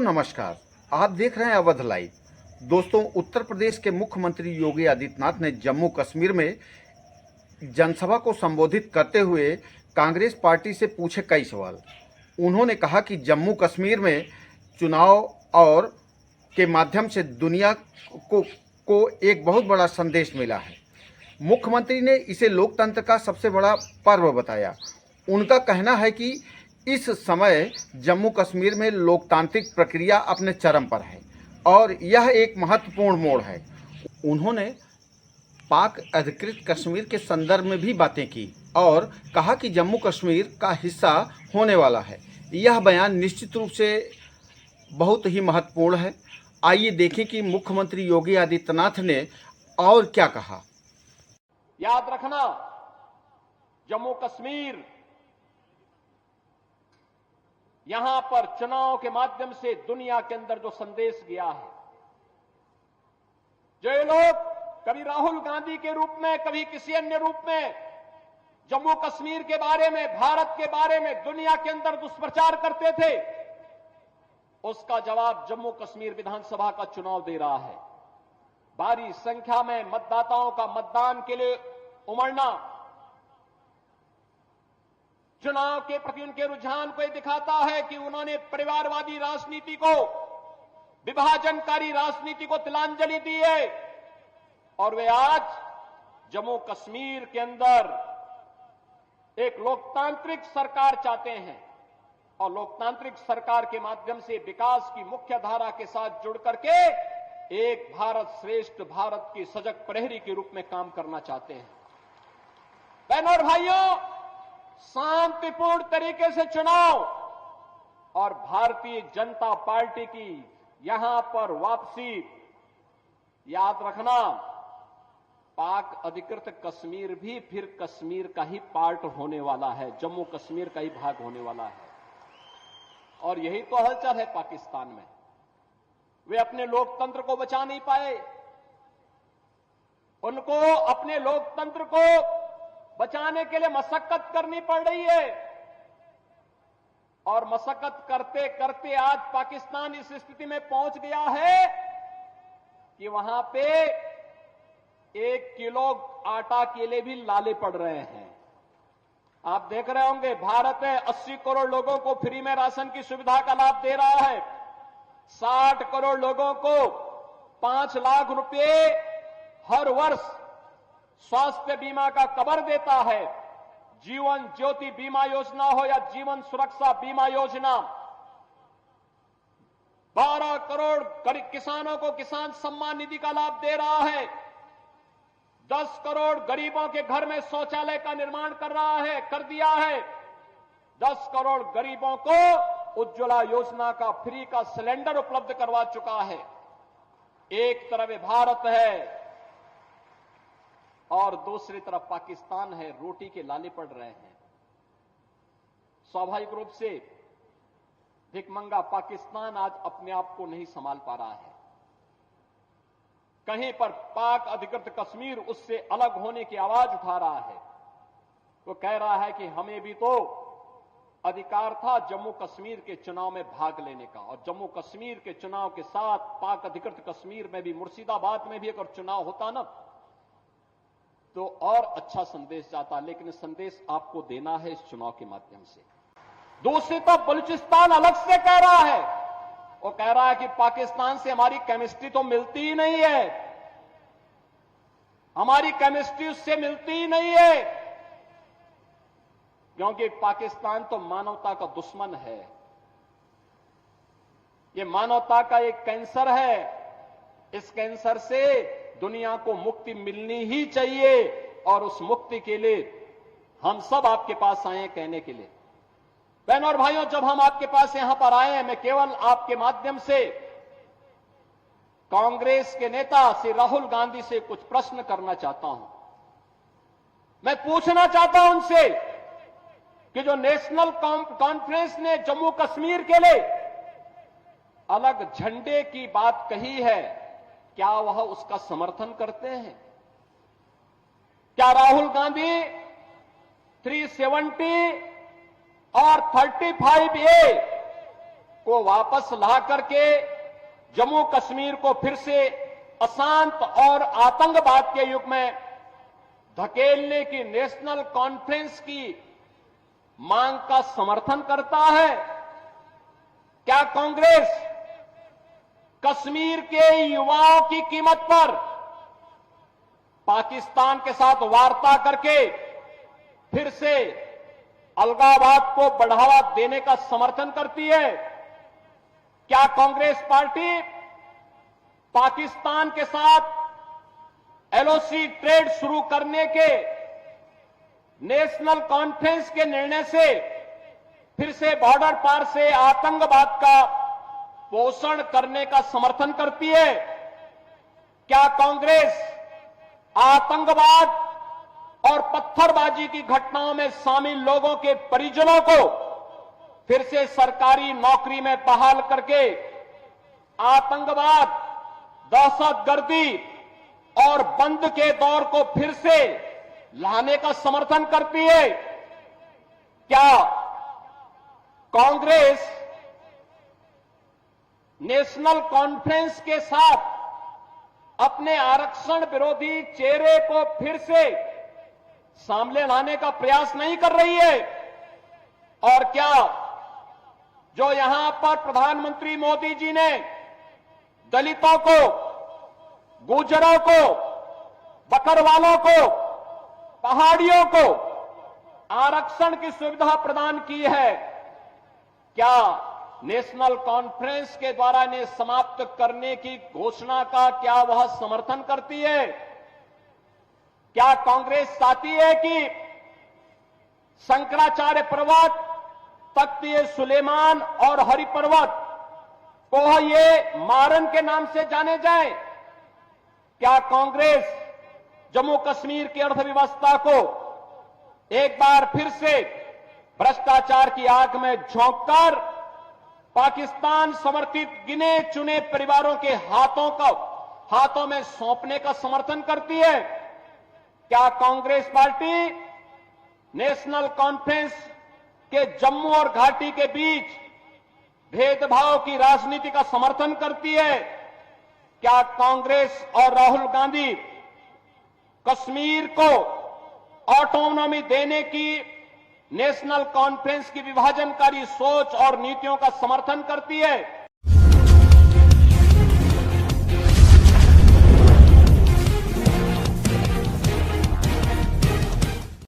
नमस्कार। आप देख रहे हैं अवध लाइव। दोस्तों, उत्तर प्रदेश के मुख्यमंत्री योगी आदित्यनाथ ने जम्मू कश्मीर में जनसभा को संबोधित करते हुए कांग्रेस पार्टी से पूछे कई सवाल। उन्होंने कहा कि जम्मू कश्मीर में चुनाव और के माध्यम से दुनिया को एक बहुत बड़ा संदेश मिला है। मुख्यमंत्री ने इसे लोकतंत्र का सबसे बड़ा पर्व बताया। उनका कहना है कि इस समय जम्मू कश्मीर में लोकतांत्रिक प्रक्रिया अपने चरम पर है और यह एक महत्वपूर्ण मोड़ है। उन्होंने पाक अधिकृत कश्मीर के संदर्भ में भी बातें की और कहा कि जम्मू कश्मीर का हिस्सा होने वाला है। यह बयान निश्चित रूप से बहुत ही महत्वपूर्ण है। आइए देखें कि मुख्यमंत्री योगी आदित्यनाथ ने और क्या कहा। याद रखना, जम्मू कश्मीर यहां पर चुनाव के माध्यम से दुनिया के अंदर जो संदेश गया है, जो ये लोग कभी राहुल गांधी के रूप में, कभी किसी अन्य रूप में जम्मू कश्मीर के बारे में, भारत के बारे में दुनिया के अंदर दुष्प्रचार करते थे, उसका जवाब जम्मू कश्मीर विधानसभा का चुनाव दे रहा है। भारी संख्या में मतदाताओं का मतदान के लिए उमड़ना चुनाव के प्रति उनके रुझान को यह दिखाता है कि उन्होंने परिवारवादी राजनीति को, विभाजनकारी राजनीति को तिलांजलि दी है और वे आज जम्मू कश्मीर के अंदर एक लोकतांत्रिक सरकार चाहते हैं और लोकतांत्रिक सरकार के माध्यम से विकास की मुख्य धारा के साथ जुड़ करके एक भारत श्रेष्ठ भारत की सजग प्रहरी के रूप में काम करना चाहते हैं। बहनों और भाइयों, शांतिपूर्ण तरीके से चुनाव और भारतीय जनता पार्टी की यहां पर वापसी, याद रखना, पाक अधिकृत कश्मीर भी फिर कश्मीर का ही पार्ट होने वाला है, जम्मू कश्मीर का ही भाग होने वाला है। और यही तो हलचल है पाकिस्तान में। वे अपने लोकतंत्र को बचा नहीं पाए। उनको अपने लोकतंत्र को बचाने के लिए मशक्कत करनी पड़ रही है और मशक्कत करते करते आज पाकिस्तान इस स्थिति में पहुंच गया है कि वहां पे 1 किलो आटा के लिए भी लाले पड़ रहे हैं। आप देख रहे होंगे, भारत है 80 करोड़ लोगों को फ्री में राशन की सुविधा का लाभ दे रहा है। 60 करोड़ लोगों को 5 लाख रुपए हर वर्ष स्वास्थ्य बीमा का कवर देता है। जीवन ज्योति बीमा योजना हो या जीवन सुरक्षा बीमा योजना, 12 करोड़ किसानों को किसान सम्मान निधि का लाभ दे रहा है। 10 करोड़ गरीबों के घर में शौचालय का निर्माण कर दिया है। 10 करोड़ गरीबों को उज्ज्वला योजना का फ्री का सिलेंडर उपलब्ध करवा चुका है। एक तरफ भारत है और दूसरी तरफ पाकिस्तान है, रोटी के लाले पड़ रहे हैं। स्वाभाविक रूप से भिखमंगा पाकिस्तान आज अपने आप को नहीं संभाल पा रहा है। कहीं पर पाक अधिकृत कश्मीर उससे अलग होने की आवाज उठा रहा है। वो कह रहा है कि हमें भी तो अधिकार था जम्मू कश्मीर के चुनाव में भाग लेने का, और जम्मू कश्मीर के चुनाव के साथ पाक अधिकृत कश्मीर में भी, मुर्शिदाबाद में भी अगर चुनाव होता ना तो और अच्छा संदेश जाता। लेकिन संदेश आपको देना है इस चुनाव के माध्यम से। दूसरी तरफ बलूचिस्तान अलग से कह रहा है, वो कह रहा है कि पाकिस्तान से हमारी केमिस्ट्री तो मिलती ही नहीं है, हमारी केमिस्ट्री उससे मिलती ही नहीं है, क्योंकि पाकिस्तान तो मानवता का दुश्मन है। ये मानवता का एक कैंसर है। इस कैंसर से दुनिया को मुक्ति मिलनी ही चाहिए और उस मुक्ति के लिए हम सब आपके पास आए हैं कहने के लिए। बहनों और भाइयों, जब हम आपके पास यहां पर आए हैं, मैं केवल आपके माध्यम से कांग्रेस के नेता श्री राहुल गांधी से कुछ प्रश्न करना चाहता हूं। मैं पूछना चाहता हूं उनसे कि जो नेशनल कॉन्फ्रेंस ने जम्मू कश्मीर के लिए अलग झंडे की बात कही है, क्या वह उसका समर्थन करते हैं? क्या राहुल गांधी 370 और 35A को वापस ला करके जम्मू कश्मीर को फिर से अशांत और आतंकवाद के युग में धकेलने की नेशनल कॉन्फ्रेंस की मांग का समर्थन करता है? क्या कांग्रेस कश्मीर के युवाओं की कीमत पर पाकिस्तान के साथ वार्ता करके फिर से अलगाववाद को बढ़ावा देने का समर्थन करती है? क्या कांग्रेस पार्टी पाकिस्तान के साथ एलओसी ट्रेड शुरू करने के नेशनल कॉन्फ्रेंस के निर्णय से फिर से बॉर्डर पार से आतंकवाद का पोषण करने का समर्थन करती है? क्या कांग्रेस आतंकवाद और पत्थरबाजी की घटनाओं में शामिल लोगों के परिजनों को फिर से सरकारी नौकरी में बहाल करके आतंकवाद, दहशतगर्दी और बंद के दौर को फिर से लाने का समर्थन करती है? क्या कांग्रेस नेशनल कॉन्फ्रेंस के साथ अपने आरक्षण विरोधी चेहरे को फिर से सामने लाने का प्रयास नहीं कर रही है? और क्या जो यहां पर प्रधानमंत्री मोदी जी ने दलितों को, गुर्जरों को, बकरवालों को, पहाड़ियों को आरक्षण की सुविधा प्रदान की है, क्या नेशनल कॉन्फ्रेंस के द्वारा इन्हें समाप्त करने की घोषणा का क्या वह समर्थन करती है? क्या कांग्रेस चाहती है कि शंकराचार्य पर्वत, तख्त सुलेमान और हरि पर्वत को ये मारन के नाम से जाने जाए? क्या कांग्रेस जम्मू कश्मीर की अर्थव्यवस्था को एक बार फिर से भ्रष्टाचार की आग में झोंककर पाकिस्तान समर्थित गिने चुने परिवारों के हाथों में सौंपने का समर्थन करती है? क्या कांग्रेस पार्टी नेशनल कॉन्फ्रेंस के जम्मू और घाटी के बीच भेदभाव की राजनीति का समर्थन करती है? क्या कांग्रेस और राहुल गांधी कश्मीर को ऑटोनॉमी देने की नेशनल कॉन्फ्रेंस की विभाजनकारी सोच और नीतियों का समर्थन करती है?